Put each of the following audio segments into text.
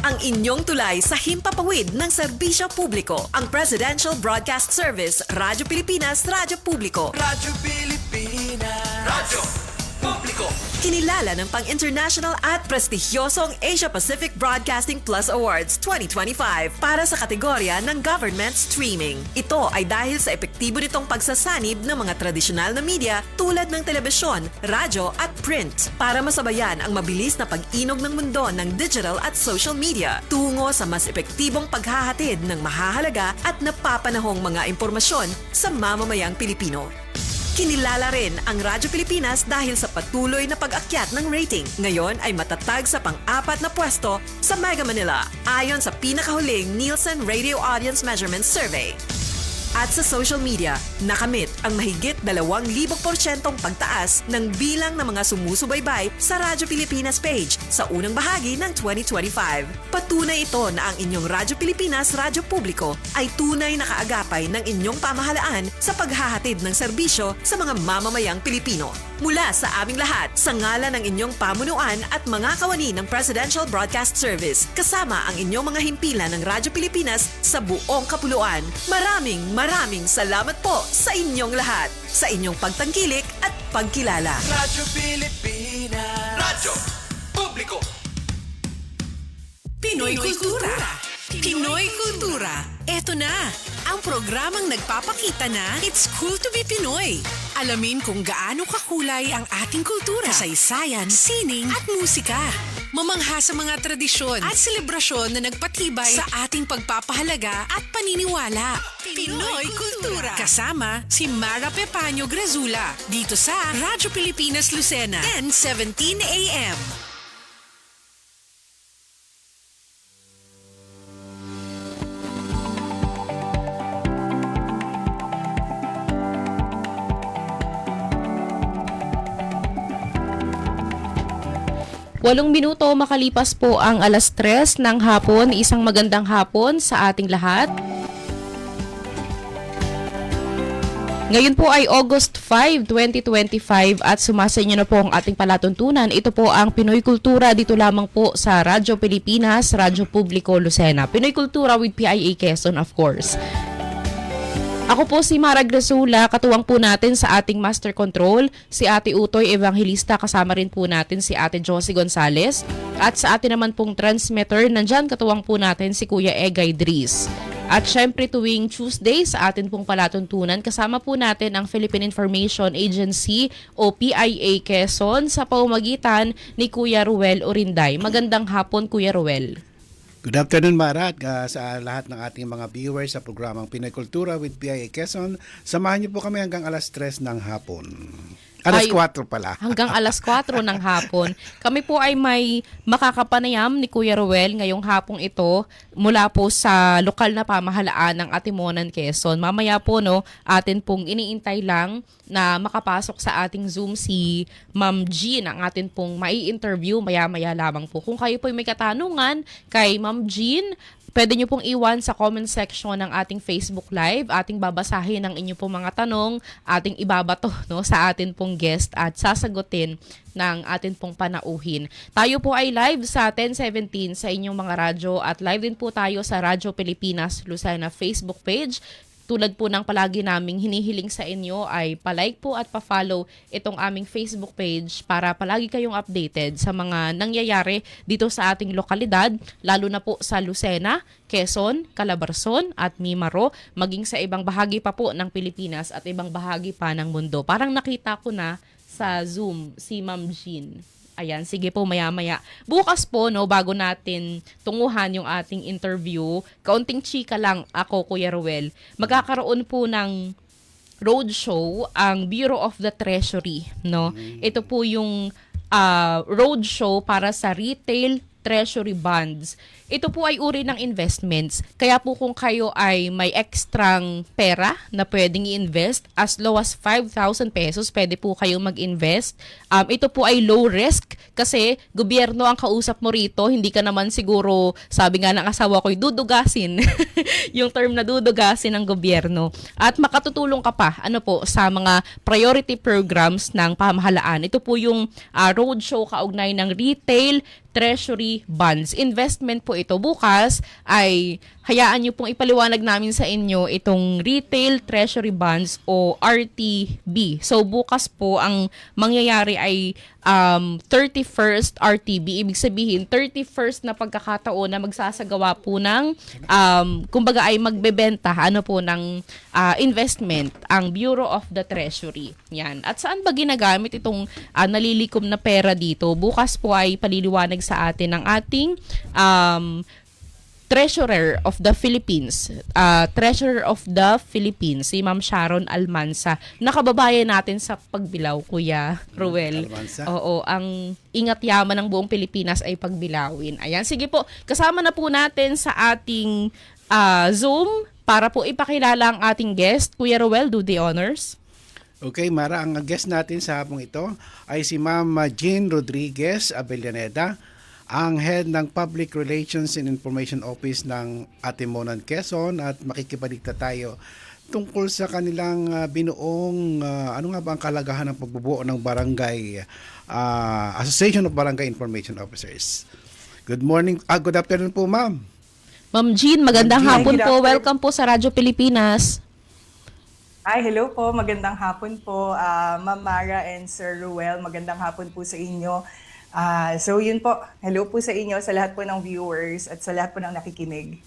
ang inyong tulay sa himpapawid ng serbisyo publiko. Ang Presidential Broadcast Service, Radyo Pilipinas, Radyo Publiko. Radyo Pilipinas. Radyo Publiko. Kinilala ng pang-international at prestigyosong Asia Pacific Broadcasting Plus Awards 2025 para sa kategorya ng Government Streaming. Ito ay dahil sa epektibo nitong pagsasanib ng mga tradisyonal na media tulad ng telebisyon, radyo at print para masabayan ang mabilis na pag-inog ng mundo ng digital at social media tungo sa mas epektibong paghahatid ng mahahalaga at napapanahong mga impormasyon sa mamamayang Pilipino. Kinilala rin ang Radyo Pilipinas dahil sa patuloy na pag-akyat ng rating. Ngayon ay matatag sa pang-apat na pwesto sa Mega Manila ayon sa pinakahuling Nielsen Radio Audience Measurement Survey. At sa social media, nakamit ang mahigit 2,000% pagtaas ng bilang ng mga sumusubaybay sa Radyo Pilipinas page sa unang bahagi ng 2025. Patunay ito na ang inyong Radyo Pilipinas Radyo Publiko ay tunay na kaagapay ng inyong pamahalaan sa paghahatid ng serbisyo sa mga mamamayang Pilipino. Mula sa aming lahat, sa ngalan ng inyong pamunuan at mga kawani ng Presidential Broadcast Service, kasama ang inyong mga himpilan ng Radyo Pilipinas sa buong kapuluan. Maraming salamat po sa inyong lahat, sa inyong pagtangkilik at pagkilala. Radyo Pilipinas. Radyo Publiko. Pinoy Kultura. Pinoy Kultura. Eto na, ang programang nagpapakita na it's cool to be Pinoy. Alamin kung gaano kakulay ang ating kultura, kasaysayan, sining at musika. Mamangha sa mga tradisyon at selebrasyon na nagpatibay sa ating pagpapahalaga at paniniwala. Pinoy Kultura. Kasama si Mara Pepanyo Grazula dito sa Radyo Pilipinas Lucena, 10:17 AM. Walong minuto makalipas po ang 3:00 ng hapon. Isang magandang hapon sa ating lahat. Ngayon po ay August 5, 2025 at sumasa inyo na po ang ating palatuntunan. Ito po ang Pinoy Kultura dito lamang po sa Radyo Pilipinas, Radyo Publiko Lucena. Pinoy Kultura with PIA Quezon, of course. Ako po si Mara Grazula, katuwang po natin sa ating Master Control, si Ate Utoy Evangelista, kasama rin po natin si Ate Josie Gonzales. At sa atin naman pong transmitter, nandyan katuwang po natin si Kuya Egay Dries. At syempre tuwing Tuesday sa atin pong palatuntunan, kasama po natin ang Philippine Information Agency o PIA Quezon sa pamamagitan ni Kuya Ruel Orinday. Magandang hapon, Kuya Ruel. Good afternoon, Mara, at sa lahat ng ating mga viewers sa programang Pinoy Kultura with PIA Quezon. Samahan niyo po kami hanggang 3:00 ng hapon. 4:00 pala. Hanggang 4:00 ng hapon. Kami po ay may makakapanayam ni Kuya Ruel ngayong hapong ito mula po sa lokal na pamahalaan ng Atimonan, Quezon. Mamaya po atin pong iniintay lang na makapasok sa ating Zoom si Ma'am Jean, ang atin pong mai-interview maya-maya lamang po. Kung kayo po may katanungan kay Ma'am Jean, pwede nyo pong iwan sa comment section ng ating Facebook Live. Ating babasahin ang inyong pong mga tanong, ating ibabato sa atin pong guest at sasagutin ng atin pong panauhin. Tayo po ay live sa 10:17 sa inyong mga radyo at live din po tayo sa Radyo Pilipinas Lucena Facebook page. Tulad po ng palagi naming hinihiling sa inyo ay palike po at pa-follow itong aming Facebook page para palagi kayong updated sa mga nangyayari dito sa ating lokalidad, lalo na po sa Lucena, Quezon, Calabarzon at Mimaro, maging sa ibang bahagi pa po ng Pilipinas at ibang bahagi pa ng mundo. Parang nakita ko na sa Zoom si Ma'am Jean. Ayan, sige po maya-maya. Bukas po, bago natin tunguhan yung ating interview, kaunting chika lang ako, Kuya Ruel. Magkakaroon po ng roadshow ang Bureau of the Treasury. Ito po yung roadshow para sa retail treasury bonds. Ito po ay uri ng investments. Kaya po kung kayo ay may ekstrang pera na pwedeng i-invest, as low as 5,000 pesos, pwede po kayo mag-invest. Ito po ay low risk kasi gobyerno ang kausap mo rito. Hindi ka naman siguro, sabi nga ng asawa ko, dudugasin. Yung term na dudugasin ng gobyerno. At makatutulong ka pa sa mga priority programs ng pamahalaan. Ito po yung roadshow kaugnay ng retail treasury bonds. Investment po ito. Bukas ay hayaan nyo pong ipaliwanag namin sa inyo itong retail treasury bonds o RTB. So bukas po ang mangyayari ay 31st RTB. Ibig sabihin 31st na pagkakataon na magsasagawa po ng kumbaga ay magbebenta po ng investment ang Bureau of the Treasury. Yan. At saan ba ginagamit itong nalilikom na pera dito? Bukas po ay paliliwanag sa atin ng ating Treasurer of the Philippines, si Ma'am Sharon Almanza. Nakababayan natin sa Pagbilao, Kuya Ruel. Almanza. Oo, ang ingat yaman ng buong Pilipinas ay pagbilawin. Ayan, sige po, kasama na po natin sa ating Zoom para po ipakilala ang ating guest. Kuya Ruel, do the honors. Okay, Mara, ang guest natin sa hapong ito ay si Ma'am Jean Rodriguez Avellaneda, ang head ng Public Relations and Information Office ng Atimonan, Quezon, at makikipaligta tayo tungkol sa kanilang binuong ano nga ba ang kalagahan ng pagbubuo ng Barangay Association of Barangay Information Officers. Good morning, good afternoon po, ma'am. Ma'am Jean, magandang Ma'am Jean, hapon good po. afternoon. Welcome po sa Radyo Pilipinas. Ay, hello po. Magandang hapon po, Ma'am Mara and Sir Ruel. Magandang hapon po sa inyo. So yun po, hello po sa inyo, sa lahat po ng viewers at sa lahat po ng nakikinig.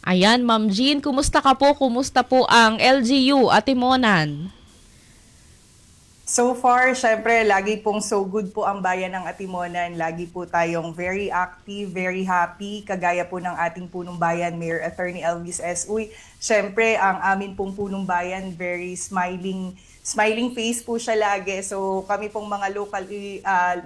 Ayan, Ma'am Jean, kumusta ka po? Kumusta po ang LGU Atimonan? So far, syempre, lagi pong so good po ang bayan ng Atimonan. Lagi po tayong very active, very happy, kagaya po ng ating punong bayan, Mayor Attorney Elvis S. Uy. Syempre, ang amin pong punong bayan, very smiling face po siya lagi. So kami pong mga local,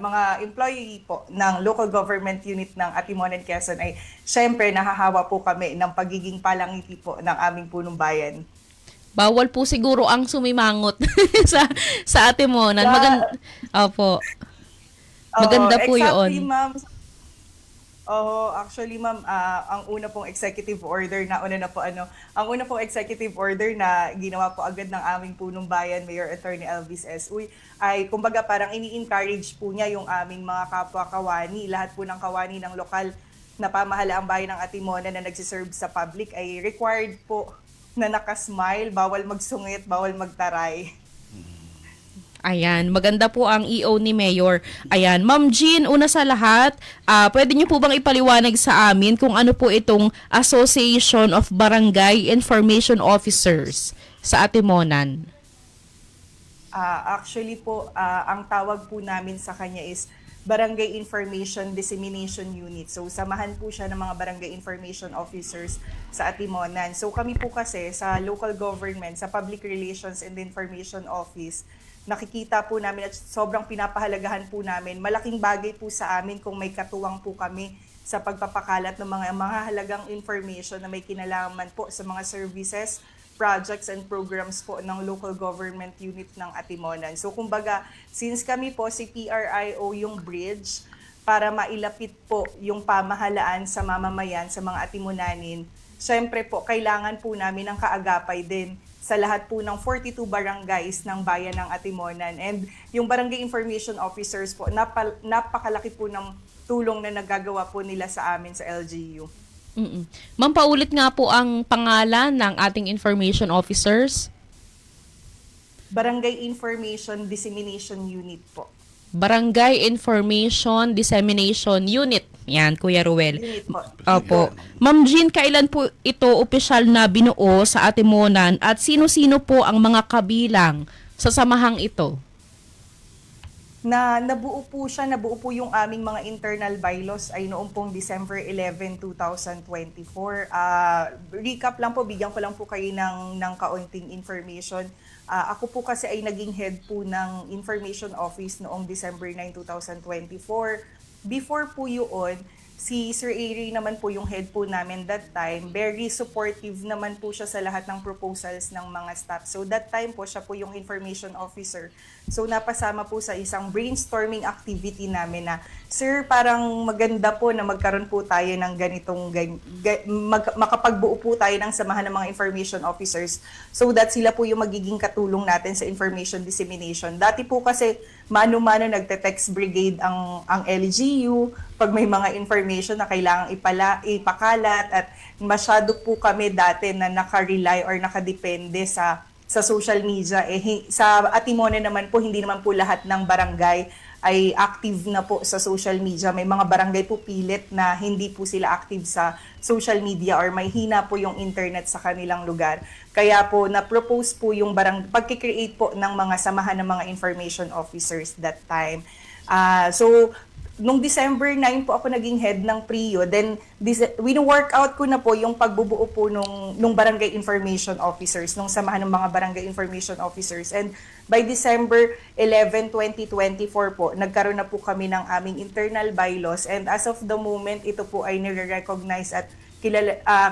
mga employee po ng local government unit ng Atimonan, Quezon ay syempre nahahawa po kami ng pagiging palangiti po ng aming punong bayan. Bawal po siguro ang sumimangot sa Atimonan. Opo. Maganda po exactly, yun. Ma'am. Actually, ma'am, ang una pong executive order na ginawa po agad ng aming punong bayan, Mayor Attorney Elvis S. Uy, ay kumbaga parang ini-encourage po niya yung aming mga kapwa kawani, lahat po ng kawani ng lokal na pamahalaang bayan ng Atimonan na nagsiserve sa public ay required po na nakasmile, bawal magsungit, bawal magtaray. Ayan, maganda po ang EO ni Mayor. Ayan, Ma'am Jean, una sa lahat, pwede niyo po bang ipaliwanag sa amin kung ano po itong Association of Barangay Information Officers sa Atimonan? Actually po, ang tawag po namin sa kanya is Barangay Information Dissemination Unit. So samahan po siya ng mga Barangay Information Officers sa Atimonan. So kami po kasi sa local government, sa Public Relations and Information Office, nakikita po namin at sobrang pinapahalagahan po namin. Malaking bagay po sa amin kung may katuwang po kami sa pagpapakalat ng mga mahalagang information na may kinalaman po sa mga services, projects and programs po ng local government unit ng Atimonan. So kumbaga, since kami po si PRIO yung bridge para mailapit po yung pamahalaan sa mamamayan, sa mga Atimonanin, syempre po, kailangan po namin ng kaagapay din sa lahat po ng 42 barangays ng bayan ng Atimonan. And yung Barangay Information Officers po, napakalaki po ng tulong na nagagawa po nila sa amin sa LGU. Ma'am, paulit nga po ang pangalan ng ating information officers. Barangay Information Dissemination Unit po. Barangay Information Dissemination Unit. Yan, Kuya Ruel. Unit po. Opo. Ma'am Jean, kailan po ito opisyal na binuo sa Atimonan at sino-sino po ang mga kabilang sa samahang ito? Nabuo po yung aming mga internal bylaws ay noong pong December 11, 2024. Recap lang po, bigyan ko lang po kayo ng kaunting information. Ako po kasi ay naging head po ng Information Office noong December 9, 2024. Before po yun, si Sir Ari naman po yung head po namin that time. Very supportive naman po siya sa lahat ng proposals ng mga staff. So that time po, siya po yung information officer. So napasama po sa isang brainstorming activity namin na Sir, parang maganda po na magkaroon po tayo ng ganitong, makapagbuo po tayo ng samahan ng mga information officers so that sila po yung magiging katulong natin sa information dissemination. Dati po kasi mano-mano nagte-text brigade ang LGU pag may mga information na kailangang ipakalat at masyado po kami dati na nakarely or nakadepende sa social media. Sa Atimone naman po, hindi naman po lahat ng barangay ay active na po sa social media. May mga barangay po pilit na hindi po sila active sa social media or may hina po yung internet sa kanilang lugar. Kaya po na-propose po yung pagkikreate po ng mga samahan ng mga information officers that time. So, nung December 9 po ako naging head ng PRIO, then wino-workout ko na po yung pagbubuo po nung barangay information officers, nung samahan ng mga barangay information officers. And by December 11, 2024 po, nagkaroon na po kami ng aming internal bylaws. And as of the moment, ito po ay nire-recognize at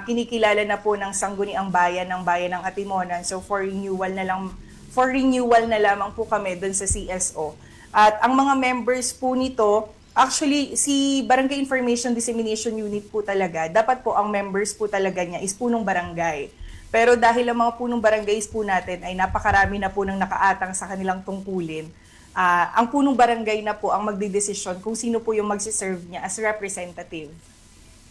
kinikilala na po ng Sangguniang Bayan ng Bayan ng Atimonan. So for renewal na lamang po kami dun sa CSO. At ang mga members po nito, actually, si Barangay Information Dissemination Unit po talaga, dapat po ang members po talaga niya is punong barangay. Pero dahil ang mga punong barangays po natin ay napakarami na po ng nakaatang sa kanilang tungkulin, ang punong barangay na po ang magdidesisyon kung sino po yung magsiserve niya as representative.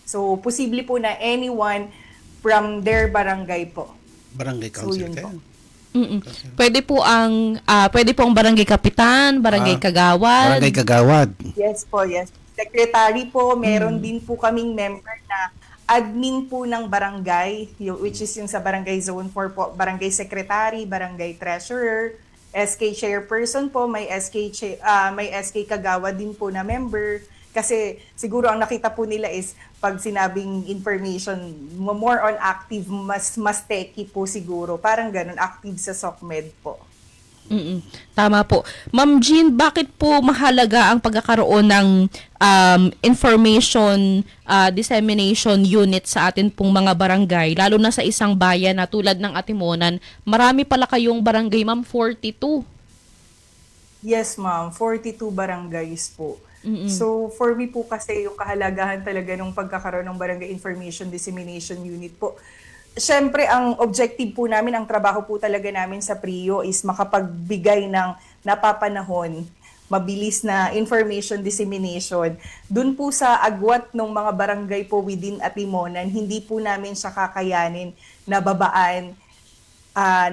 So, posible po na anyone from their barangay po. Barangay council yun kayo. po. Pwede po ang barangay kapitan, barangay kagawad. Barangay kagawad. Yes po, yes. Secretary po, meron din po kaming member na admin po ng barangay, which is yung sa Barangay Zone 4 po, barangay secretary, barangay treasurer, SK chairperson po, may SK kagawad din po na member. Kasi siguro ang nakita po nila is pag sinabing information, more on active, mas techy po siguro. Parang ganun, active sa SOCMED po. Tama po. Ma'am Jean, bakit po mahalaga ang pagkakaroon ng information dissemination unit sa atin pong mga barangay, lalo na sa isang bayan na tulad ng Atimonan? Marami pala kayong barangay, ma'am, 42. Yes, ma'am. 42 barangays po. So, for me po kasi yung kahalagahan talaga ng pagkakaroon ng Barangay Information Dissemination Unit po. Siyempre, ang objective po namin, ang trabaho po talaga namin sa PRIO is makapagbigay ng napapanahon, mabilis na information dissemination. Dun po sa agwat ng mga barangay po within Atimonan, hindi po namin siya kakayanin na babaan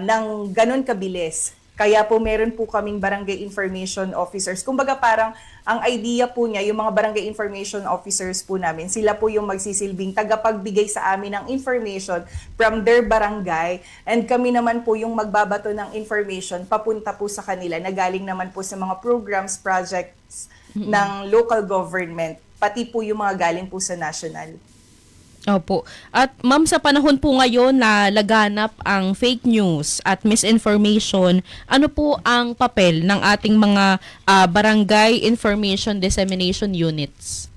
ng ganun kabilis. Kaya po meron po kaming barangay information officers. Kumbaga parang ang idea po niya, yung mga barangay information officers po namin, sila po yung magsisilbing tagapagbigay sa amin ng information from their barangay, and kami naman po yung magbabato ng information papunta po sa kanila na galing naman po sa mga programs, projects ng local government, pati po yung mga galing po sa national. Opo. At ma'am, sa panahon po ngayon na laganap ang fake news at misinformation, ano po ang papel ng ating mga barangay information dissemination units?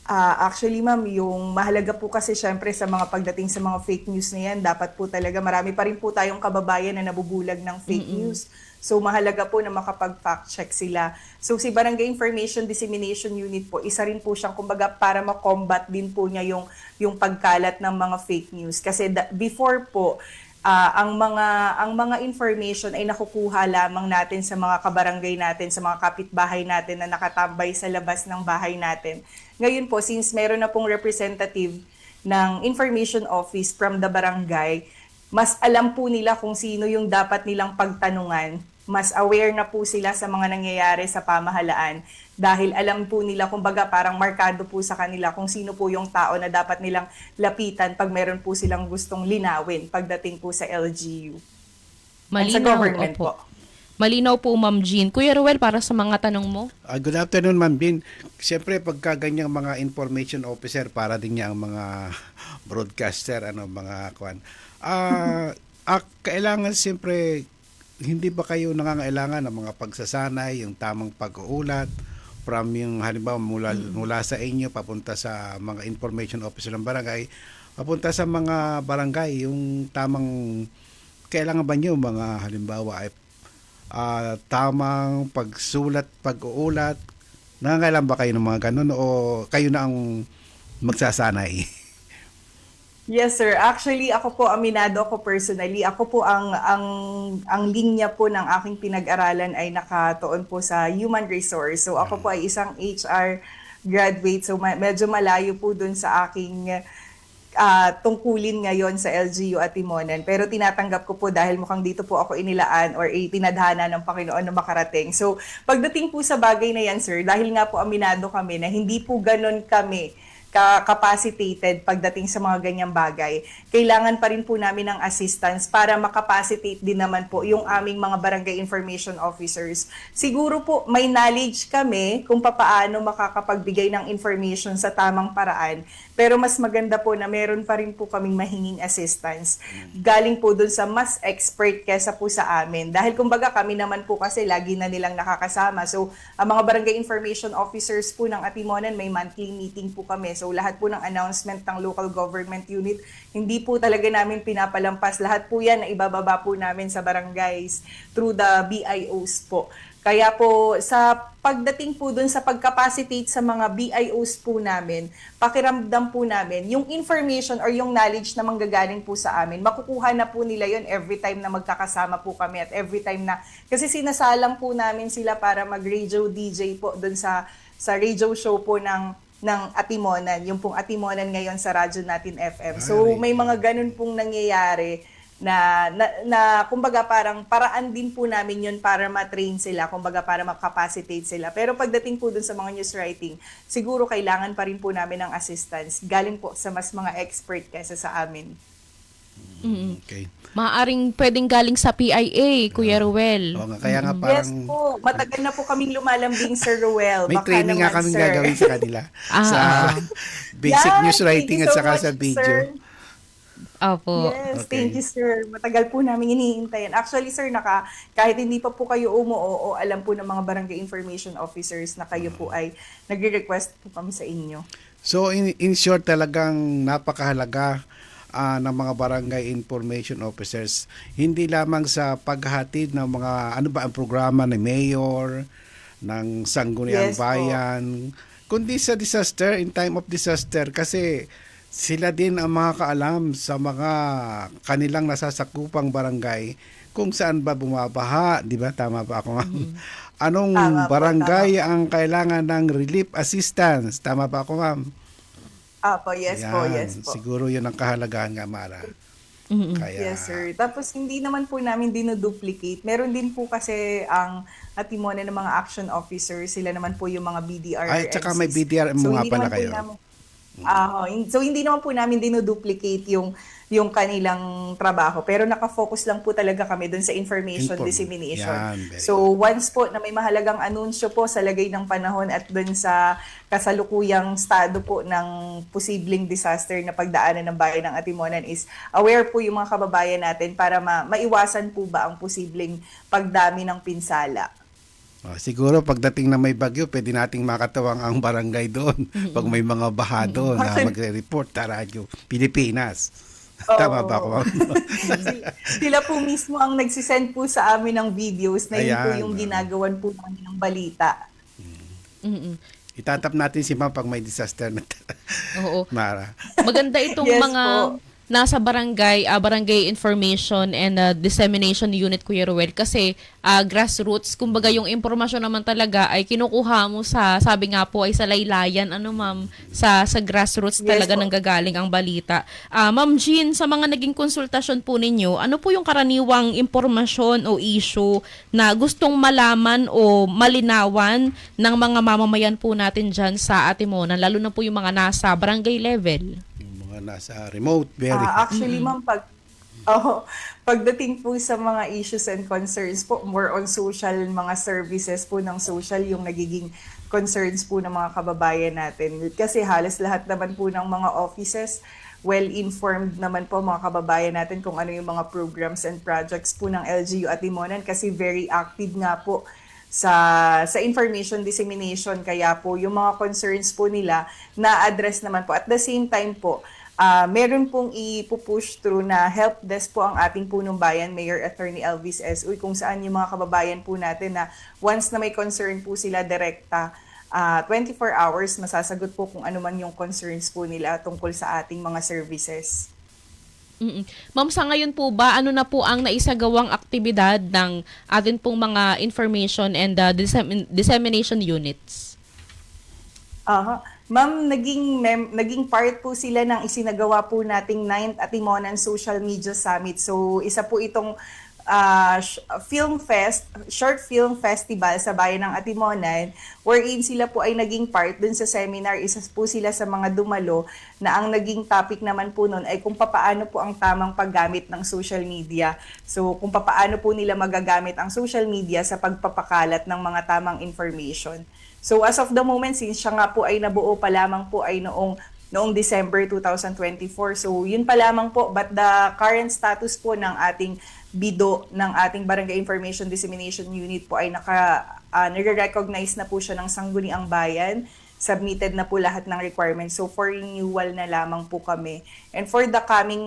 Actually, ma'am, yung mahalaga po kasi syempre sa mga pagdating sa mga fake news na yan, dapat po talaga marami pa rin po tayong kababayan na nabubulag ng fake news. So, mahalaga po na makapag-fact check sila. So, si Barangay Information Dissemination Unit po, isa rin po siyang, kumbaga, para makombat din po niya yung pagkalat ng mga fake news. Kasi before po, ang mga information ay nakukuha lamang natin sa mga kabarangay natin, sa mga kapitbahay natin na nakatambay sa labas ng bahay natin. Ngayon po, since meron na pong representative ng information office from the barangay, mas alam po nila kung sino yung dapat nilang pagtanungan. Mas aware na po sila sa mga nangyayari sa pamahalaan dahil alam po nila, kumbaga parang markado po sa kanila kung sino po yung tao na dapat nilang lapitan pag meron po silang gustong linawin pagdating po sa LGU. Malinaw, sa government opo. po. Malinaw po, Ma'am Jean. Kuya Ruel, para sa mga tanong mo? Good afternoon, Ma'am Bin. Siyempre, pagka ganyang mga information officer, para din niya ang mga broadcaster, mga kwan. Kailangan siyempre, hindi ba kayo nangangailangan ng mga pagsasanay, yung tamang pag-uulat, from yung halimbawa mula sa inyo, papunta sa mga information officer ng barangay, papunta sa mga barangay, yung tamang, kailangan ba nyo mga halimbawa ay tamang pagsulat, pag-uulat, Nangangailan ba kayo ng mga ganun o kayo na ang magsasanay? Yes, sir. Actually, ako po, aminado ako personally. Ako po ang linya po ng aking pinag-aralan ay nakatuon po sa human resource. So ako po ay isang HR graduate. So medyo malayo po dun sa aking tungkulin ngayon sa LGU at Timonan. Pero tinatanggap ko po dahil mukhang dito po ako inilaan or tinadhana ng Panginoon na makarating. So pagdating po sa bagay na yan, sir, dahil nga po aminado kami na hindi po ganun kami capacitated pagdating sa mga ganyang bagay. Kailangan pa rin po namin ng assistance para makapacitate din naman po yung aming mga barangay information officers. Siguro po may knowledge kami kung papaano makakapagbigay ng information sa tamang paraan. Pero mas maganda po na meron pa rin po kaming mahinging assistance. Galing po dun sa mas expert kesa po sa amin. Dahil kumbaga kami naman po kasi lagi na nilang nakakasama. So ang mga barangay information officers po ng Atimonan may monthly meeting po kami. So lahat po ng announcement ng local government unit, hindi po talaga namin pinapalampas. Lahat po yan na ibababa po namin sa barangays through the BIOs po. Kaya po sa pagdating po dun sa pagcapacitate sa mga BIOs po namin, pakiramdam po namin, yung information or yung knowledge na manggagaling po sa amin, makukuha na po nila yon every time na magkakasama po kami at every time na, kasi sinasalang po namin sila para mag-radio DJ po dun sa radio show po ng Atimonan, yung pong Atimonan ngayon sa Radyo Natin FM. So may mga ganun pong nangyayari na kumbaga parang paraan din po namin yun para ma-train sila, kumbaga para makapacitate sila. Pero pagdating po dun sa mga news writing, siguro kailangan pa rin po namin ng assistance galing po sa mas mga expert kaysa sa amin. Okay. Maaring pwedeng galing sa PIA, Kuya Ruel. Oo nga, kaya nga parang Yes po, matagal na po kaming lumalambing, Sir Ruel. may Baka training nga naman, kaming sir. gagawin sa kanila sa basic Yan, news writing thank at you so saka sa much, video. sir. Opo. Yes, Okay. thank you, sir. Matagal po namin inihintayin. Actually, sir, kahit hindi pa po kayo umuo, alam po ng mga barangay information officers na kayo po ay nagre-request po kami sa inyo. So in short talagang napakahalaga ng mga barangay information officers, hindi lamang sa paghahatid ng mga ano ba ang programa ng mayor, ng Sangguniang Yes po. Bayan, kundi sa disaster, in time of disaster, kasi sila din ang makakaalam sa mga kanilang nasasakupang barangay kung saan ba bumabaha, di ba? Tama ba ako? Ma'am? Anong Tama po, barangay ang kailangan ng relief assistance? Tama ba ako, ma'am? Yes po, Yan. yes po. Siguro yun ang kahalagahan nga, Mara. Kaya, Yes, sir. Tapos hindi naman po namin dinoduplicate. Meron din po kasi ang Atimonan ng mga action officers, sila naman po yung mga BDR. Ay, tsaka may BDR mo nga hindi pala naman po kayo. so hindi naman po namin dinoduplicate yung kanilang trabaho. Pero nakafocus lang po talaga kami dun sa information dissemination. Yan, very So once po na may mahalagang anunsyo po sa lagay ng panahon at dun sa kasalukuyang estado po ng posibleng disaster na pagdaanan ng bayan ng Atimonan is aware po yung mga kababayan natin para maiwasan po ba ang posibleng pagdami ng pinsala. siguro pagdating na may bagyo, pwede nating makatawang ang barangay doon pag may mga baha doon na magre-report sa radyo Pilipinas. Tama ba ako? Sila po mismo ang nagsisend po sa amin ng videos na yun po Ayan. yung ginagawan po namin ng balita. Itatap natin si ma'am pag may disaster na Oo. Mara. Maganda itong Yes mga po. nasa barangay, barangay information and dissemination unit, Kuya Ruel, kasi grassroots, kumbaga yung impormasyon naman talaga ay kinukuha mo sa, sabi nga po ay sa laylayan, ma'am, sa grassroots Yes talaga po. nanggagaling ang balita. Ma'am Jean, sa mga naging konsultasyon po ninyo, ano po yung karaniwang impormasyon o issue na gustong malaman o malinawan ng mga mamamayan po natin dyan sa Atimonan, lalo na po yung mga nasa barangay level? Yung mga nasa remote, very. Actually, ma'am, pagdating po sa mga issues and concerns po, more on social, mga services po ng social, yung nagiging concerns po ng mga kababayan natin. Kasi halos lahat naman po ng mga offices, well-informed naman po mga kababayan natin kung ano yung mga programs and projects po ng LGU Atimonan kasi very active nga po sa information dissemination. Kaya po yung mga concerns po nila na-address naman po. At the same time po, meron pong ipupush through na help desk po ang ating punong bayan, Mayor Attorney Elvis S. Uy, kung saan yung mga kababayan po natin na once na may concern po sila direkta, 24 hours, masasagot po kung ano man yung concerns po nila tungkol sa ating mga services. Ma'am, sa ngayon po ba, ano na po ang naisagawang aktibidad ng atin pong mga information and dissemination units? Aha. Ma'am, naging part po sila ng isinagawa po nating 9th Atimonan Social Media Summit. So, isa po itong short film festival sa bayan ng Atimonan, wherein sila po ay naging part dun sa seminar. Isa po sila sa mga dumalo na ang naging topic naman po nun ay kung papaano po ang tamang paggamit ng social media. So, kung papaano po nila magagamit ang social media sa pagpapakalat ng mga tamang information. So as of the moment, since siya nga po ay nabuo pa lamang po ay noong December 2024. So yun pa lamang po, but the current status po ng ating BIDO, ng ating Barangay Information Dissemination Unit po ay nire-recognize na po siya ng Sangguniang Bayan. Submitted na po lahat ng requirements. So for renewal na lamang po kami. And for the coming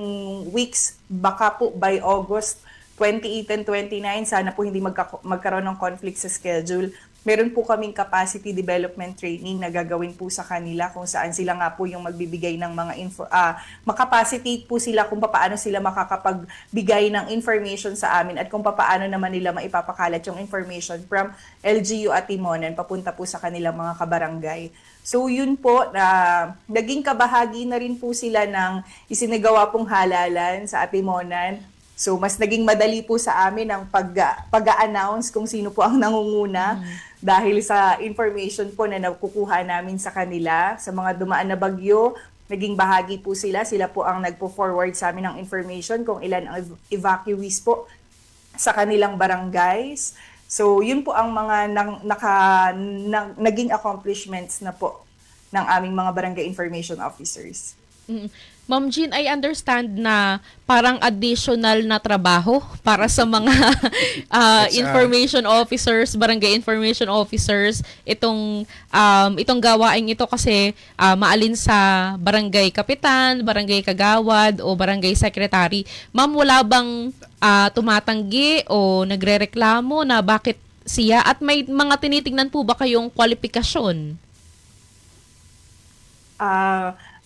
weeks, baka po by August 28 and 29, sana po hindi magkaroon ng conflict sa schedule. Meron po kaming capacity development training na gagawin po sa kanila kung saan sila nga po yung magbibigay ng mga makapacitate po sila kung paano sila makakapagbigay ng information sa amin at kung paano naman nila maipapakalat yung information from LGU at Timonan papunta po sa kanilang mga kabarangay. So yun po, naging kabahagi na rin po sila ng isinagawa pong halalan sa Atimonan. So mas naging madali po sa amin ang pag-a-announce kung sino po ang nangunguna dahil sa information po na nakukuha namin sa kanila. Sa mga dumaan na bagyo, naging bahagi po sila. Sila po ang nagpo-forward sa amin ng information kung ilan ang evacuees po sa kanilang barangays. So yun po ang mga naging accomplishments na po ng aming mga barangay information officers. Ma'am Jean, I understand na parang additional na trabaho para sa mga information officers, barangay information officers, itong gawain ito kasi maalin sa barangay kapitan, barangay kagawad o barangay secretary. Ma'am, wala bang tumatanggi o nagrereklamo na bakit siya at may mga tinitingnan po ba kayong kwalifikasyon?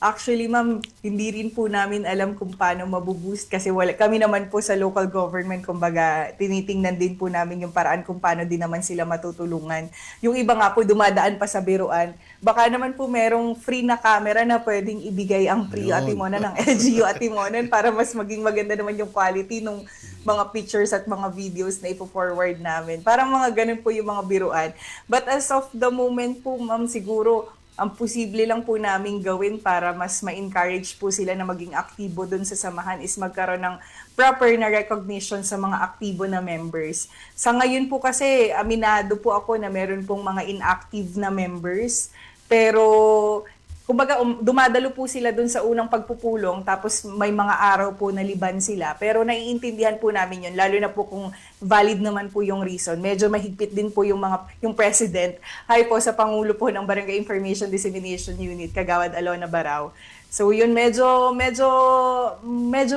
Actually, ma'am, hindi rin po namin alam kung paano mabuboost kasi kami naman po sa local government, kumbaga, tinitingnan din po namin yung paraan kung paano din naman sila matutulungan. Yung iba nga po dumadaan pa sa biruan. Baka naman po merong free na camera na pwedeng ibigay ang PRIO Atimonan ng LGU Atimonan para mas maging maganda naman yung quality ng mga pictures at mga videos na ipo-forward namin. Parang mga ganun po yung mga biruan. But as of the moment po, ma'am, siguro ang posible lang po namin gawin para mas ma-encourage po sila na maging aktibo dun sa samahan is magkaroon ng proper na recognition sa mga aktibo na members. Sa ngayon po kasi, aminado po ako na meron pong mga inactive na members, pero kumbaga dumadalo po sila dun sa unang pagpupulong tapos may mga araw po na liban sila. Pero naiintindihan po namin yun, lalo na po kung valid naman po yung reason. Medyo mahigpit din po yung president. Hi po sa Pangulo po ng Barangay Information Dissemination Unit, Kagawad Alona Barao. So yun, medyo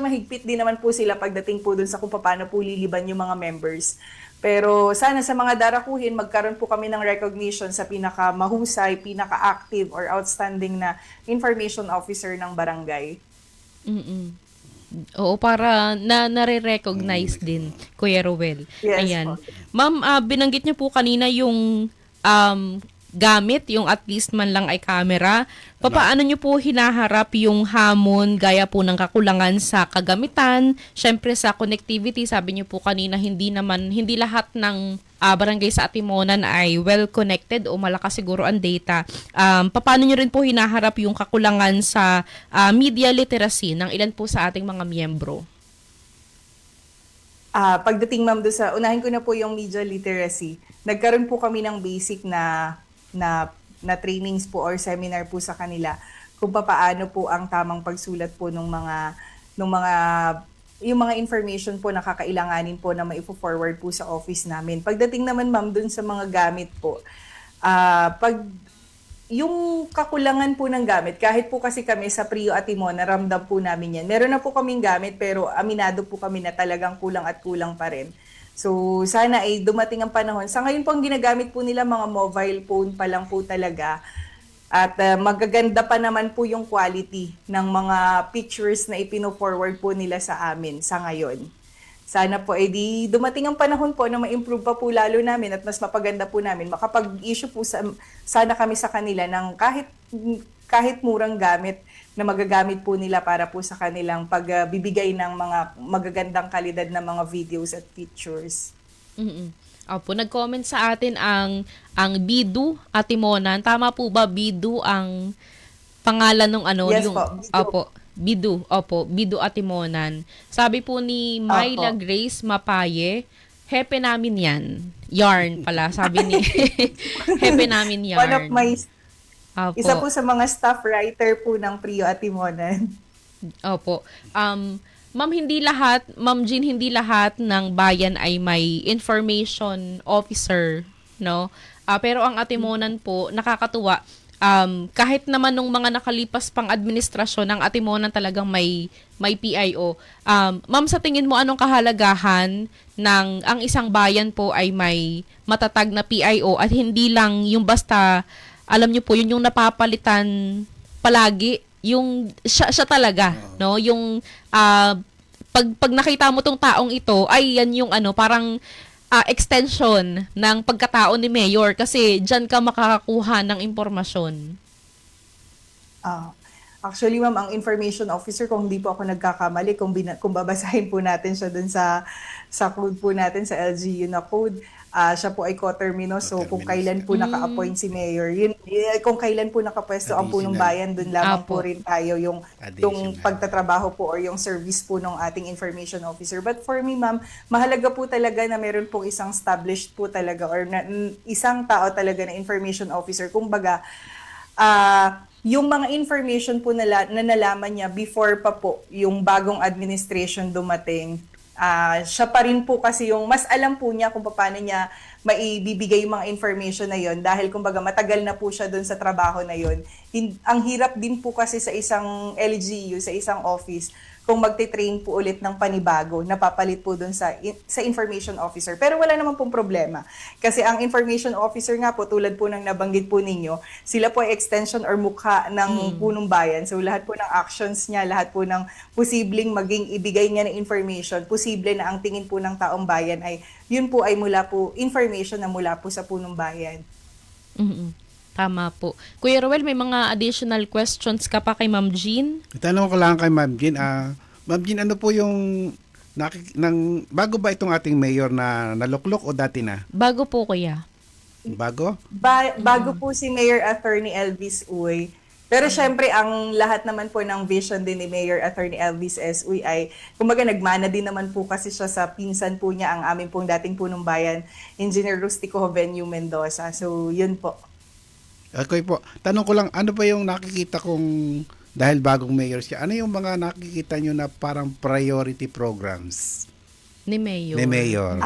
mahigpit din naman po sila pagdating po dun sa kung paano po liliban yung mga members. Pero sana sa mga darakuhin, magkaroon po kami ng recognition sa pinaka-mahusay, pinaka-active or outstanding na information officer ng barangay. Oo, para nare-recognize din, Kuya Rowel. Yes, Ayan. po. Ma'am, binanggit niyo po kanina yung gamit, yung at least man lang ay camera. Paano nyo po hinaharap yung hamon gaya po ng kakulangan sa kagamitan? Syempre sa connectivity, sabi nyo po kanina, hindi lahat ng barangay sa Atimonan ay well-connected o malakas siguro ang data. Paano nyo rin po hinaharap yung kakulangan sa media literacy ng ilan po sa ating mga miyembro? Pagdating, ma'am, unahin ko na po yung media literacy. Nagkaroon po kami ng basic na trainings po or seminar po sa kanila kung paano po ang tamang pagsulat po yung mga information po na kakailanganin po na maipo-forward po sa office namin. Pagdating naman, ma'am, dun sa mga gamit po, yung kakulangan po ng gamit, kahit po kasi kami sa PRIO Atimonan, naramdam po namin yan. Meron na po kaming gamit pero aminado po kami na talagang kulang at kulang pa rin. So sana ay dumating ang panahon. Sa ngayon po ang ginagamit po nila mga mobile phone pa lang po talaga. At magaganda pa naman po yung quality ng mga pictures na ipino-forward po nila sa amin sa ngayon. Sana po ay di dumating ang panahon po na ma-improve pa po lalo namin at mas mapaganda po namin. Makapag-issue po sana kami sa kanila ng kahit murang gamit na magagamit po nila para po sa kanilang pagbibigay ng mga magagandang kalidad na mga videos at pictures. Mm-mm. Opo, nag-comment sa atin ang Bidu Atimonan. Tama po ba Bidu ang pangalan ng ano? Yes yung, po, Bidu. Opo, Bidu. Opo, Bidu Atimonan. Sabi po ni Myla Opo. Grace Mapaye, hepe namin yan. Yarn pala, sabi ni hepe namin yarn. One of my Opo. Isa po sa mga staff writer po ng Prio Atimonan. Opo. Ma'am Jean, hindi lahat ng bayan ay may information officer, no? Pero ang Atimonan po, nakakatuwa, kahit naman nung mga nakalipas pang administrasyon, ang Atimonan talagang may PIO. Ma'am, sa tingin mo, anong kahalagahan ng ang isang bayan po ay may matatag na PIO at hindi lang yung basta, alam niyo po, yun yung napapalitan palagi, yung siya talaga, no? Yung pag nakita mo tong taong ito, ay yan yung ano, parang extension ng pagkatao ni Mayor kasi diyan ka makakakuha ng impormasyon. Actually, ma'am, ang information officer, kung hindi po ako nagkakamali, kung babasahin po natin siya dun sa code po natin, sa LGU na code, siya po ay coterminous. So, kung kailan po naka-appoint si Mayor, kung kailan po nakapwesto ang punong bayan, dun lamang po rin tayo yung pagtatrabaho po or yung service po ng ating information officer. But for me, ma'am, mahalaga po talaga na meron pong isang established po talaga or isang tao talaga na information officer. Kumbaga, yung mga information po na nalaman niya before pa po yung bagong administration dumating, siya pa rin po kasi yung mas alam po niya kung paano niya maibibigay yung mga information na yon dahil kumbaga matagal na po siya doon sa trabaho na yon. Ang hirap din po kasi sa isang LGU, sa isang office, kung magte-train po ulit ng panibago, napapalit po doon sa information officer. Pero wala naman pong problema. Kasi ang information officer nga po, tulad po ng nabanggit po ninyo, sila po ay extension or mukha ng punong bayan. So lahat po ng actions niya, lahat po ng posibleng maging ibigay niya ng information, posible na ang tingin po ng taong bayan ay yun po ay mula po, information na mula po sa punong bayan. Mm-mm. Tama po. Kuya Roel, may mga additional questions ka pa kay Ma'am Jean? Tanong ko lang kay Ma'am Jean. Ma'am Jean, ano po yung bago ba itong ating mayor na naluklok o dati na? Bago po, kuya. Bago? Bago po si Mayor Attorney Elvis Uy. Pero syempre, ang lahat naman po ng vision din ni Mayor Attorney Elvis S. Uy ay, kumbaga nagmana din naman po kasi siya sa pinsan po niya, ang aming pong dating punong bayan, Engineer Rustico Jovenio Mendoza. So, yun po. Okay po. Tanong ko lang, ano ba yung nakikita kong dahil bagong mayor siya, ano yung mga nakikita nyo na parang priority programs Ni Mayor. ni Mayor?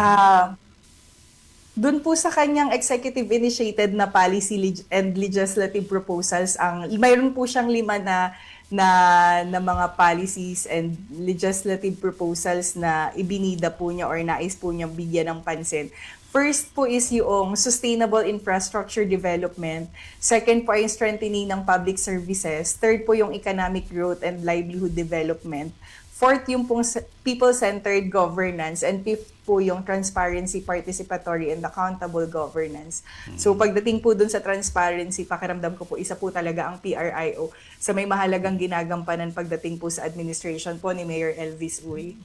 Doon po sa kanyang executive initiated na policy and legislative proposals, mayroon po siyang 5 na mga policies and legislative proposals na ibinida po niya or nais po niya bigyan ng pansin. First po is yung sustainable infrastructure development. Second po ay yung strengthening ng public services. Third po yung economic growth and livelihood development. Fourth, yung pong people-centered governance. And fifth po yung transparency, participatory, and accountable governance. So pagdating po dun sa transparency, pakiramdam ko po, isa po talaga ang PRIO sa may mahalagang ginagampanan pagdating po sa administration po ni Mayor Elvis Uy.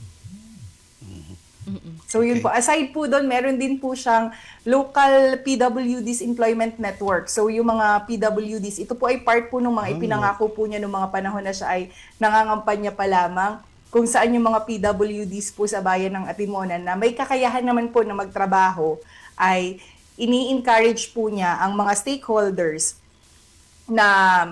So yun po, aside po doon, meron din po siyang local PWDs employment network. So yung mga PWDs, ito po ay part po ng mga ipinangako po niya noong mga panahon na siya ay nangangampanya pa lamang, kung saan yung mga PWDs po sa bayan ng Atimonan na may kakayahan naman po na magtrabaho, ay ini-encourage po niya ang mga stakeholders na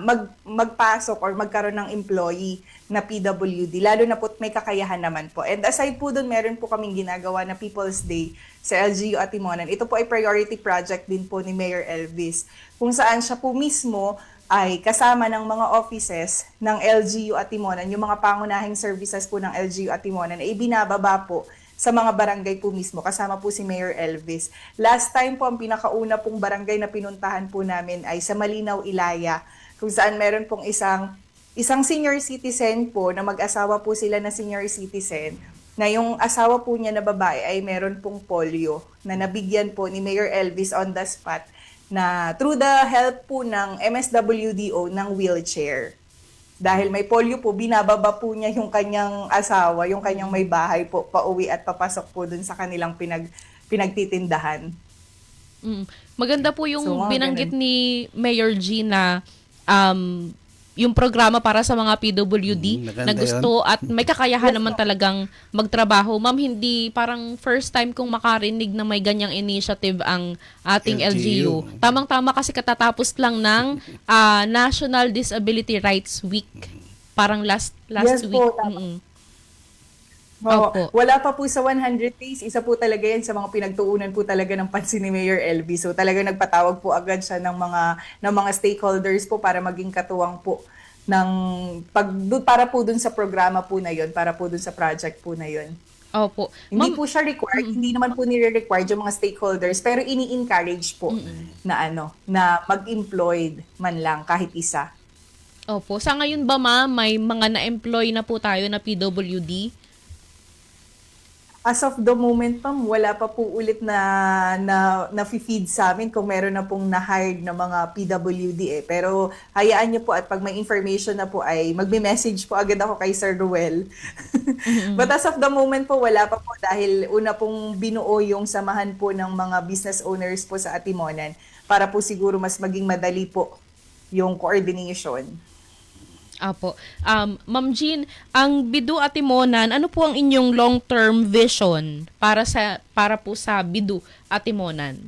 magpasok or magkaroon ng employee na PWD, lalo na po may kakayahan naman po. And aside po doon, meron po kaming ginagawa na People's Day sa LGU Atimonan. Ito po ay priority project din po ni Mayor Elvis, kung saan siya po mismo ay kasama ng mga offices ng LGU Atimonan, yung mga pangunahing services po ng LGU Atimonan ay ibinababa po sa mga barangay po mismo, kasama po si Mayor Elvis. Last time po, ang pinakauna pong barangay na pinuntahan po namin ay sa Malinaw, Ilaya, kung saan meron pong isang senior citizen po, na mag-asawa po sila na senior citizen, na yung asawa po niya na babae ay meron pong polio, na nabigyan po ni Mayor Elvis on the spot, na through the help po ng MSWDO ng wheelchair. Dahil may polio po, binababa po niya yung kanyang asawa, yung kanyang may bahay po, pauwi at papasok po dun sa kanilang pinagtitindahan. Maganda po yung So, mga binanggit ganun. ni Mayor G na yung programa para sa mga PWD maganda na gusto at may kakayahan naman talagang magtrabaho. Ma'am, hindi parang first time kong makarinig na may ganyang initiative ang ating LGU. LGU. Tamang-tama kasi katatapos lang ng National Disability Rights Week. Parang last Yes week. po, tama. Oo. Opo. Wala pa po sa 100 days, isa po talaga yan sa mga pinagtuunan po talaga ng pansin ni Mayor LB. So talaga nagpatawag po agad siya ng mga stakeholders po para maging katuwang po para po dun sa programa po na yon, para po dun sa project po na yon. Opo. Hindi po siya required, hindi naman po nire-required yung mga stakeholders, pero ini-encourage po na mag-employed man lang kahit isa. Opo. Sa ngayon ba, ma'am, may mga na-employ na po tayo na PWD? As of the moment, ma'am, wala pa po ulit na feed sa amin kung meron na pong na-hired na mga PWD eh. Pero hayaan niyo po at pag may information na po ay magme-message po agad ako kay Sir Ruel. But as of the moment po, wala pa po dahil una pong binuo yung samahan po ng mga business owners po sa Atimonan para po siguro mas maging madali po yung coordination. Apo. Ma'am Jean, ang Bidu Atimonan, ano po ang inyong long-term vision para po sa Bidu Atimonan?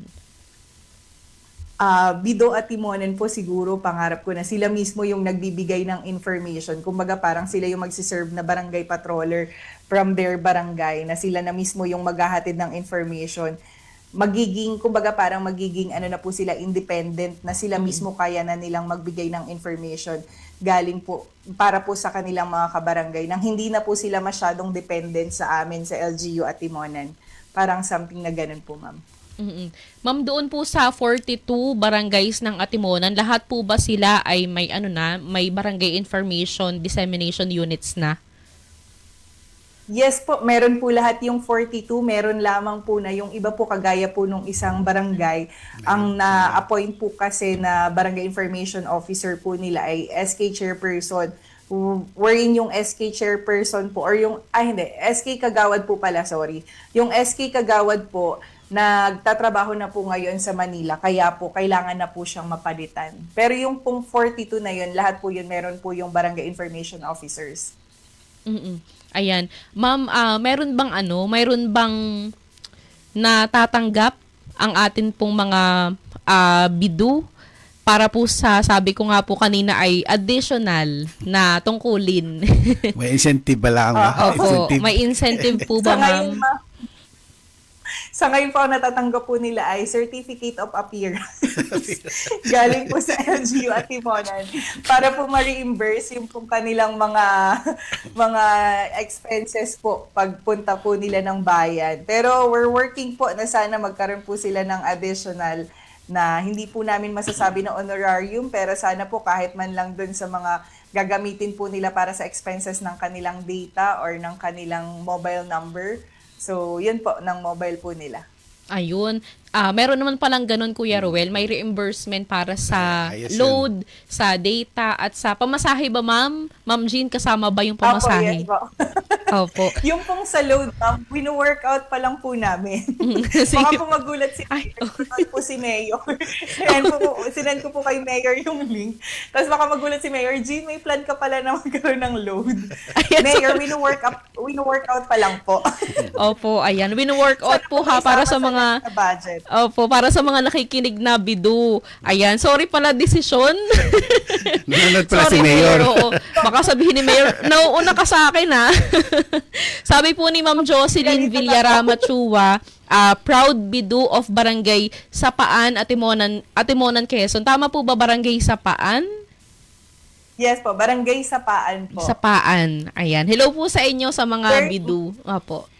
Bido at Timonen po siguro, pangarap ko na sila mismo yung nagbibigay ng information. Kumbaga parang sila yung magsiserve na barangay patroller from their barangay, na sila na mismo yung maghahatid ng information. Kumbaga parang magiging ano na po sila, independent, na sila mismo kaya na nilang magbigay ng information galing po para po sa kanilang mga kabarangay, nang hindi na po sila masyadong dependent sa amin sa LGU at Timonan. Parang something na ganun po, ma'am. Ma'am, doon po sa 42 barangays ng Atimonan, lahat po ba sila ay may barangay information dissemination units na? Yes po, meron po lahat yung 42, meron lamang po na yung iba po kagaya po nung isang barangay. Ang na-appoint po kasi na barangay information officer po nila ay SK chairperson, wherein yung SK chairperson po, or yung, SK Kagawad po pala, sorry. Yung SK Kagawad po, nagtatrabaho na po ngayon sa Manila, kaya po kailangan na po siyang mapalitan. Pero yung pong 42 na yun, lahat po yun, meron po yung barangay information officers. Ayan. Ma'am, mayroon bang natatanggap ang atin pong mga bidu para po sa, sabi ko nga po kanina, ay additional na tungkulin? May incentive ba lang? Opo, may incentive po ba, ma'am? Sa ngayon po, ang natatanggap po nila ay Certificate of Appearance. Galing po sa LGU at Timonan para po ma-reimburse yung pong kanilang mga expenses po pagpunta po nila ng bayan. Pero we're working po na sana magkaroon po sila ng additional na hindi po namin masasabi na honorarium, pero sana po kahit man lang dun sa mga gagamitin po nila para sa expenses ng kanilang data or ng kanilang mobile number. So, yun po, ng mobile po nila. Ayun. Meron naman palang ganun, Kuya Ruel. May reimbursement para sa Ayos load, sa data, at sa pamasahe ba, ma'am? Ma'am Jean, kasama ba yung pamasahe? Yes po. Opo. Yung pong sa load, ma'am, wino-workout pa lang po namin. Sige. Baka po magulat si Mayor. Sinend ko po kay Mayor yung link. Tapos baka magulat si Mayor, Jean, may plan ka pala na magkaroon ng load. Ayan, Mayor, wino-workout pa lang po. Opo, ayan. Wino-workout po ha para sa mga... budget. Opo, para sa mga nakikinig na bidu. Ayan, sorry pala desisyon. Nanonood pala Sorry, si Mayor. Oo. Baka sabihin ni Mayor, nauuna ka sa akin ha. Sabi po ni Ma'am Jocelyn Villarama Chua, proud bidu of Barangay Sapaan, Atimonan, Quezon. Tama po ba Barangay Sapaan? Yes po, Barangay Sapaan po. Sapaan. Ayan. Hello po sa inyo sa mga Very- bidu. Opo.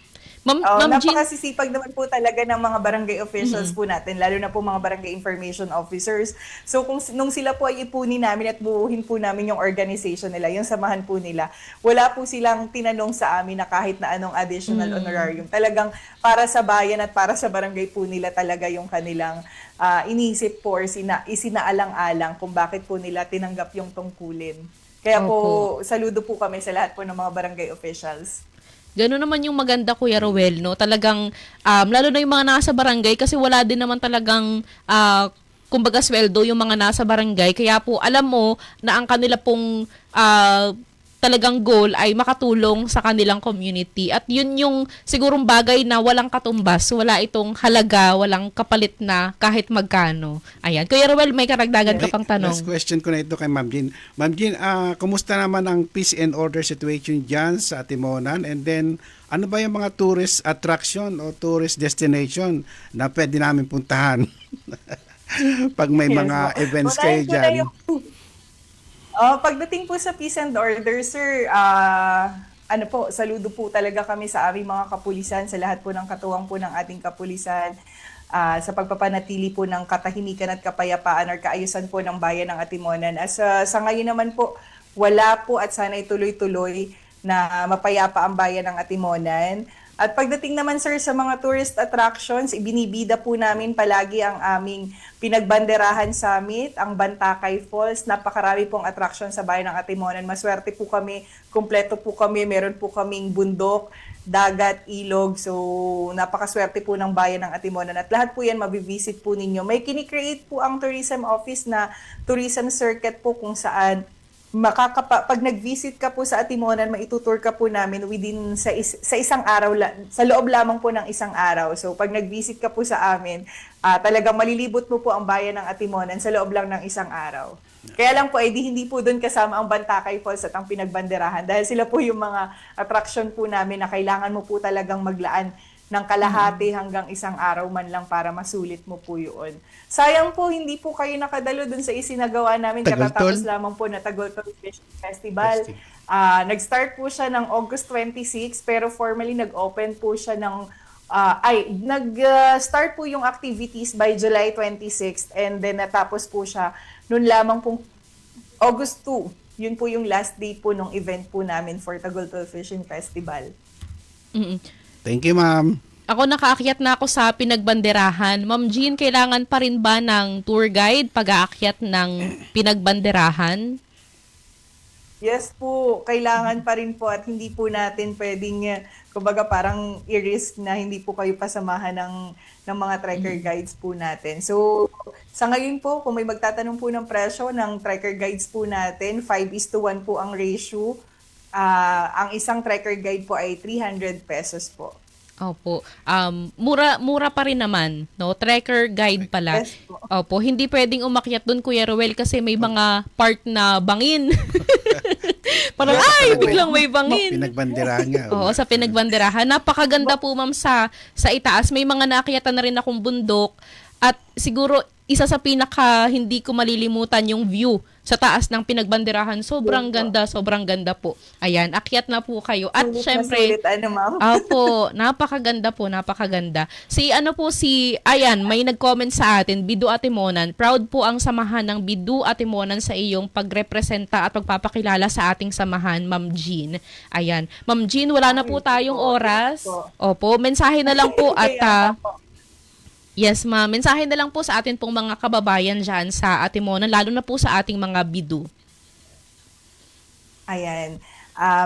Ma'am Jean, Napakasisipag naman po talaga ng mga barangay officials po natin, lalo na po mga barangay information officers. So nung sila po ay ipunin namin at buuhin po namin yung organization nila, yung samahan po nila, wala po silang tinanong sa amin na kahit na anong additional honorarium. Talagang para sa bayan at para sa barangay po nila talaga yung kanilang inisip po or isinaalang-alang kung bakit po nila tinanggap yung tungkulin. Kaya po, saludo po kami sa lahat po ng mga barangay officials. gano'n naman yung maganda, Kuya Rowel, no? Talagang, lalo na yung mga nasa barangay, kasi wala din naman talagang, kumbaga sweldo yung mga nasa barangay. Kaya po, alam mo na ang kanila pong talagang goal ay makatulong sa kanilang community. At yun yung sigurong bagay na walang katumbas, wala itong halaga, walang kapalit na kahit magkano. Ayan. Kuya Rowel, may karagdagan ka pang tanong. Last question ko na ito kay Ma'am Jean. Ma'am Jean, kumusta naman ang peace and order situation dyan sa Atimonan? And then, ano ba yung mga tourist attraction o tourist destination na pwede namin puntahan pag may mga events kayo dyan? Pagdating po sa peace and order, sir, saludo po talaga kami sa aming mga kapulisan, sa lahat po ng katuwang po ng ating kapulisan, sa pagpapanatili po ng katahimikan at kapayapaan or kaayusan po ng bayan ng Atimonan. Sa ngayon naman po, wala po at sana'y tuloy-tuloy na mapayapa ang bayan ng Atimonan. At pagdating naman, sir, sa mga tourist attractions, ibinibida po namin palagi ang aming Pinagbanderahan Summit, ang Bantakay Falls. Napakarami pong attraction sa bayan ng Atimonan. Maswerte po kami, kumpleto po kami, meron po kaming bundok, dagat, ilog. So, napakaswerte po ng bayan ng Atimonan. At lahat po yan mabivisit po ninyo. May kinikreate po ang tourism office na tourism circuit po kung saan pag nag-visit ka po sa Atimonan, maitutour ka po namin within sa isang araw, sa loob lamang po ng isang araw. So pag nag-visit ka po sa amin, talagang malilibot mo po ang bayan ng Atimonan sa loob lang ng isang araw. Kaya lang po, hindi po doon kasama ang Bantakay Falls at ang Pinagbanderahan dahil sila po yung mga attraction po namin na kailangan mo po talagang maglaan ng kalahati hanggang isang araw man lang para masulit mo po yun. Sayang po, hindi po kayo nakadalo dun sa isinagawa namin. Katatapos lamang po na Tagoltol Fishing Festival. Nag-start po siya ng August 26, pero formally nag-open po siya nag-start po yung activities by July 26 and then natapos po siya noon lamang pong August 2. Yun po yung last day po ng event po namin for Tagoltol Fishing Festival. Thank you, ma'am. Ako nakaakyat na ako sa Pinagbanderahan. Ma'am Jean, kailangan pa rin ba ng tour guide pag-aakyat ng Pinagbanderahan? Yes po, kailangan pa rin po at hindi po natin pwedeng, kumbaga parang i-risk na hindi po kayo pasamahan ng mga trekker guides po natin. So, sa ngayon po, kung may magtatanong po ng presyo ng trekker guides po natin, 5:1 po ang ratio. Ang isang trekker guide po ay 300 pesos po. Opo. Mura pa rin naman, no? Trekker guide pala. Yes po. Opo, hindi pwedeng umakyat doon, Kuya Rowel, kasi may mga part na bangin. Parang, biglang may bangin. Pinagbanderahan nga. Oo, sa Pinagbanderahan. Napakaganda po, ma'am, sa itaas. May mga naakyatan na rin akong bundok. At siguro, isa sa pinaka hindi ko malilimutan yung view sa taas ng Pinagbanderahan. Sobrang ganda po. Ayan, akyat na po kayo. At syempre, ma'am? Opo, napakaganda po, napakaganda. Ayan, may nag-comment sa atin, Bidu Atimonan. Proud po ang samahan ng Bidu Atimonan sa iyong pagrepresenta at pagpapakilala sa ating samahan, Ma'am Jean. Ayan. Ma'am Jean, wala na po tayong oras. Opo, mensahe na lang po at yes, ma'am. Mensahe na lang po sa atin pong mga kababayan dyan sa Atimonan, lalo na po sa ating mga bidu. Ayan.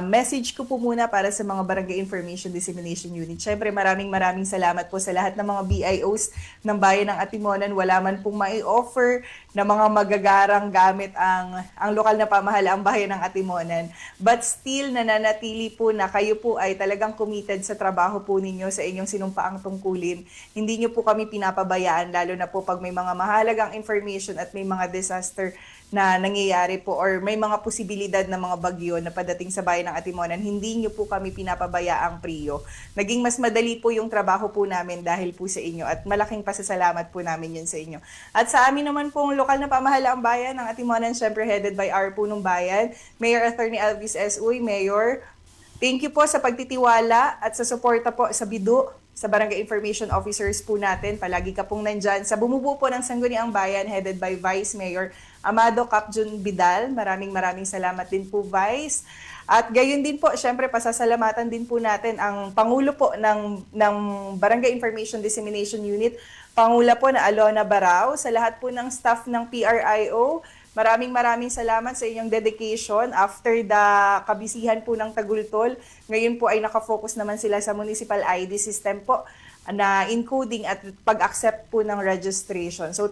Message ko po muna para sa mga Barangay Information Dissemination Unit. Siyempre, maraming salamat po sa lahat ng mga BIOs ng Bayan ng Atimonan. Wala man pong mai-offer na mga magagarang gamit ang lokal na pamahalaang bayan ng Atimonan. But still, nananatili po na kayo po ay talagang committed sa trabaho po ninyo sa inyong sinumpaang tungkulin. Hindi nyo po kami pinapabayaan, lalo na po pag may mga mahalagang information at may mga disaster na nangyayari po or may mga posibilidad na mga bagyo na padating sa bayan ng Atimonan, hindi nyo po kami pinapabayaang priyo. Naging mas madali po yung trabaho po namin dahil po sa inyo at malaking pasasalamat po namin yun sa inyo. At sa amin naman pong lokal na pamahalaang bayan ng Atimonan, syempre headed by our punong bayan, Mayor Attorney Elvis S. Uy, Mayor, Thank you po sa pagtitiwala at sa suporta po sa BIDU, sa Barangay Information Officers po natin. Palagi ka pong nandyan. Sa bumubuo po ng Sangguniang Bayan, headed by Vice Mayor Amado Capjun Bidal. Maraming salamat din po, Vice. At gayon din po, syempre pasasalamatan din po natin ang Pangulo po ng Barangay Information Dissemination Unit, Pangula po na Alona Barao, sa lahat po ng staff ng PRIO. Maraming salamat sa inyong dedication after the kabisihan po ng Tagultol. Ngayon po ay nakafocus naman sila sa municipal ID system po na encoding at pag-accept po ng registration. So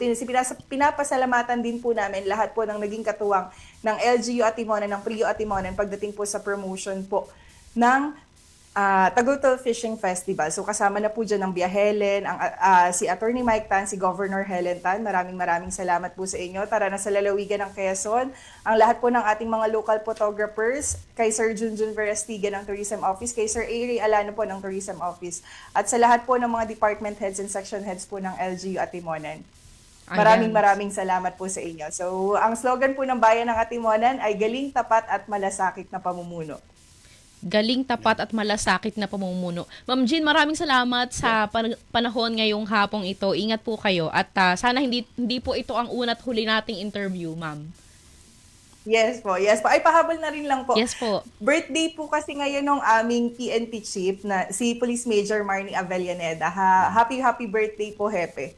pinapasalamatan din po namin lahat po ng naging katuwang ng LGU Atimonan, ng PRIO Atimonan pagdating po sa promotion po ng Tagultol Fishing Festival. So kasama na po dyan ang Bia Helen, si Attorney Mike Tan, si Governor Helen Tan. Maraming salamat po sa inyo. Tara na sa lalawigan ng Quezon. Ang lahat po ng ating mga local photographers, kay Sir Junjun Verastiga ng Tourism Office, kay Sir Ari Alano po ng Tourism Office, at sa lahat po ng mga department heads and section heads po ng LGU Atimonan. Maraming salamat po sa inyo. So ang slogan po ng Bayan ng Atimonan ay galing, tapat at malasakit na pamumuno. Galing, tapat at malasakit na pamumuno. Ma'am Jean, maraming salamat sa panahon ngayong hapong ito. Ingat po kayo at sana hindi po ito ang una't huli nating interview, ma'am. Yes po. Ay, pahabol na rin lang po. Yes po. Birthday po kasi ngayon ng aming PNP chief na si Police Major Marnie Avellaneda. Happy birthday po, Hepe.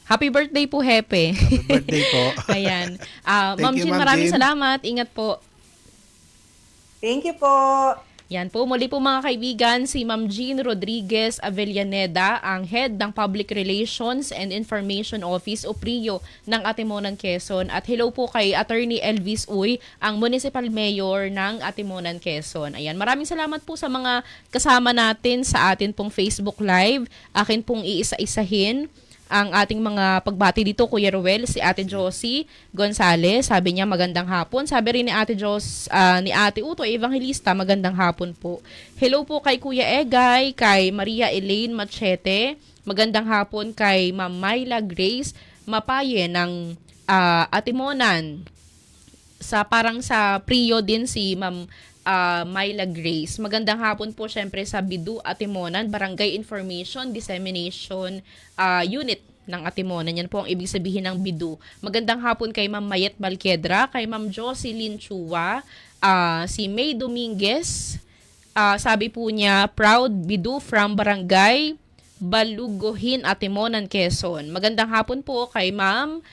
Happy birthday po, Hepe. Happy birthday po. Ayan. Thank Ma'am you, Jean, Ma'am maraming Jean. salamat. Ingat po. Thank you po. Yan po, muli po mga kaibigan, si Ma'am Jean Rodriguez Avellaneda, ang Head ng Public Relations and Information Office o PRIO ng Atimonan, Quezon. At hello po kay Attorney Elvis Uy, ang Municipal Mayor ng Atimonan, Quezon. Ayan, maraming salamat po sa mga kasama natin sa atin pong Facebook Live. Akin pong iisa-isahin ang ating mga pagbati dito, Kuya Ruel, si Ate Josie Gonzales, sabi niya magandang hapon. Sabi rin ni Ate ni Ate Uto Evangelista, magandang hapon po. Hello po kay Kuya Egay, kay Maria Elaine Machete, magandang hapon kay Ma'am Myla Grace Mapaye ng Atimonan. Parang sa PRIO din si Ma'am Myla Grace. Magandang hapon po syempre sa BIDU Atimonan, Barangay Information Dissemination Unit ng Atimonan. Yan po ang ibig sabihin ng BIDU. Magandang hapon kay Ma'am Mayet Balquedra, kay Ma'am Jocelyn Chua, si May Dominguez. Sabi po niya, proud BIDU from Barangay Balugohin, Atimonan, Quezon. Magandang hapon po kay Ma'am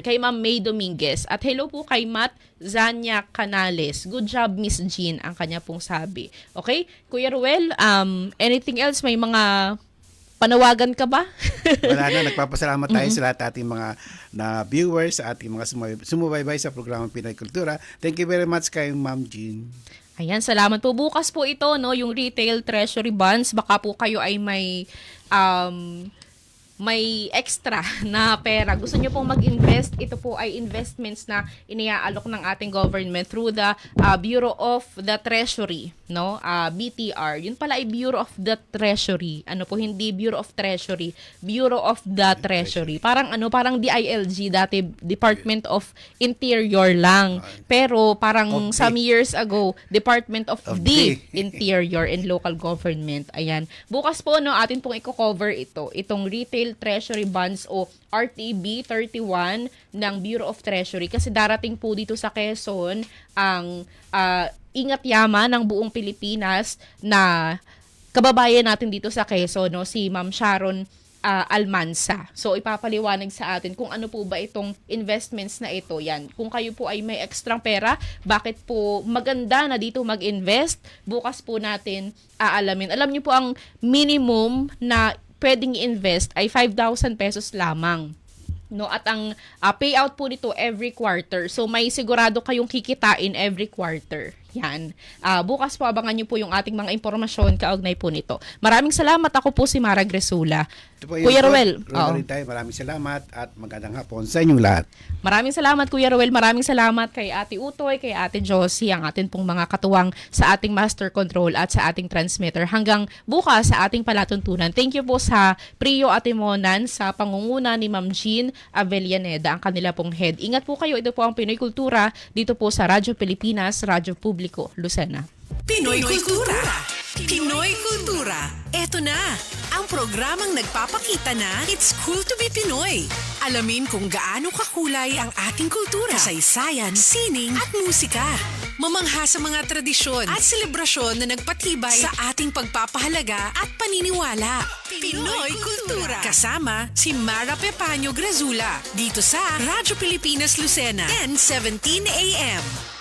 kay Ma'am May Dominguez. At hello po kay Matt Zanya Canales. Good job, Miss Jean, ang kanya pong sabi. Okay? Kuya Ruel, anything else? May mga panawagan ka ba? Wala na, nagpapasalamat tayo sa lahat ating mga viewers, sa ating mga sumubaybay sa programang Pinoy Kultura. Thank you very much kay Ma'am Jean. Ayan, salamat po. Bukas po ito, no, yung retail treasury bonds. Baka po kayo ay may extra na pera. Gusto nyo pong mag-invest, ito po ay investments na iniaalok ng ating government through the Bureau of the Treasury, no? BTR. Yun pala ay Bureau of the Treasury. Ano po, hindi Bureau of Treasury, Bureau of the Treasury. Parang DILG dati, Department of Interior lang. Pero parang some years ago, Department of the Interior and Local Government. Ayan. Bukas po, no, atin pong i-cover itong retail treasury bonds o RTB 31 ng Bureau of Treasury, kasi darating po dito sa Quezon ang ingat yaman ng buong Pilipinas na kababayan natin dito sa Quezon, no, si Ma'am Sharon Almansa. So ipapaliwanag sa atin kung ano po ba itong investments na ito. Yan. Kung kayo po ay may extra pera, bakit po maganda na dito mag-invest? Bukas po natin aalamin. Alam niyo po ang minimum na pwedeng i-invest ay 5,000 pesos lamang. No, at ang payout po nito every quarter. So may sigurado kayong kikitain every quarter. Yan. Bukas po abangan niyo po yung ating mga impormasyon kaugnay po nito. Maraming salamat. Ako po si Mara Gresula. Kuya Ruel. Maraming salamat at magandang hapon sa inyong lahat. Maraming salamat, Kuya Ruel. Maraming salamat kay Ate Utoy, kay Ate Josie, ang atin pong mga katuwang sa ating master control at sa ating transmitter. Hanggang bukas sa ating palatuntunan. Thank you po sa PRIO Atimonan sa pangunguna ni Ma'am Jean Avellaneda, ang kanila pong head. Ingat po kayo. Ito po ang Pinoy Kultura dito po sa Radyo Pilipinas, Radyo Publiko. publiko. Lucena. Pinoy Kultura. Pinoy Kultura. Eto na, ang programang nagpapakita na it's cool to be Pinoy. Alamin kung gaano kakulay ang ating kultura, kasaysayan, sining at musika. Mamangha sa mga tradisyon at selebrasyon na nagpatibay sa ating pagpapahalaga at paniniwala. Pinoy Kultura. Kasama si Mara Pepaño Grazula dito sa Radyo Pilipinas Lucena, 10:17 AM.